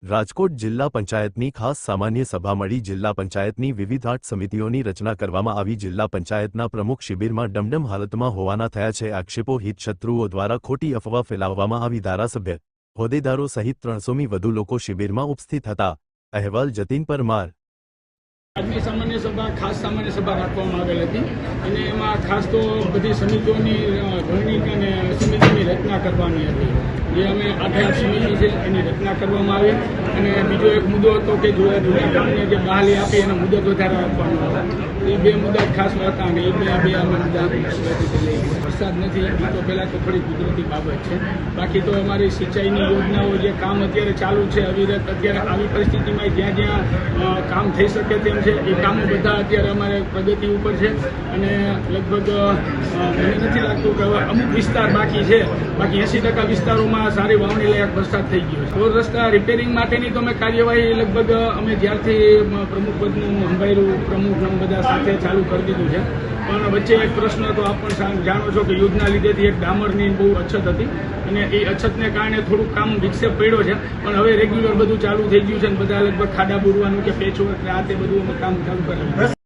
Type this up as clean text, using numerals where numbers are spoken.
રાજકોટ જિલ્લા પંચાયતની ખાસ સામાન્ય સભા મળી જિલ્લા પંચાયતની વિવિધ 8 સમિતિઓની રચના કરવામાં આવી જિલ્લા પંચાયતના પ્રમુખ શિબિરમાં ડમડમ હાલતમાં હોવાના થયા છે આક્ષેપો હિતશત્રુઓ દ્વારા ખોટી અફવા ફેલાવવામાં આવી ધારાસભ્ય હોદ્દેદારો સહિત 300મી વધુ લોકો શિબિરમાં ઉપસ્થિત હતા અહેવાલ જતીન પરમાર આજની સામાન્ય સભા ખાસ સામાન્ય સભા રાખવામાં આવેલ હતી અને એમાં ખાસ તો બધી સમિતિઓની ઘણી અને સમિતિની રચના કરવાની હતી જે અમે 8 સમિતિ છે એની રચના કરવામાં આવી અને બીજો એક મુદ્દો હતો કે જુદા જુદા કામને જે બહાલી આપી એને મુદત વધારે આપવાનો હતો એ બે મુદ્દા ખાસ હતા અને એ બે અમે મુદ્દા વરસાદ નથી એ તો પહેલાં તો થોડી કુદરતી બાબત છે બાકી તો અમારી સિંચાઈની યોજનાઓ જે કામ અત્યારે ચાલુ છે અવિરત અત્યારે આવી પરિસ્થિતિમાં જ્યાં જ્યાં કામ થઈ શકે તેમ છે એ કામો બધા અત્યારે અમારે પ્રગતિ ઉપર છે અને લગભગ મને નથી લાગતું કે હવે અમુક વિસ્તાર બાકી છે બાકી 80% વિસ્તારોમાં સારી વાવણી લાયક વરસાદ થઈ ગયો છે રોડ રસ્તા રિપેરિંગ માટેની તો અમે કાર્યવાહી લગભગ અમે જ્યારથી પ્રમુખ પદનું સંભાળ્યું પ્રમુખ બધા સાથે ચાલુ કરી દીધું છે પણ વચ્ચે એક પ્રશ્ન તો આપ પણ જાણો છો કે યુદ્ધના લીધેથી એક ડામરની બહુ અછત હતી અને એ અછતને કારણે થોડુંક કામ વિક્ષેપ પડ્યો છે પણ હવે રેગ્યુલર બધું ચાલુ થઈ ગયું છે અને બધા લગભગ ખાડા બુરવાનું કે પેચવર્ક આ તે બધું અમે કામ ચાલુ કરેલું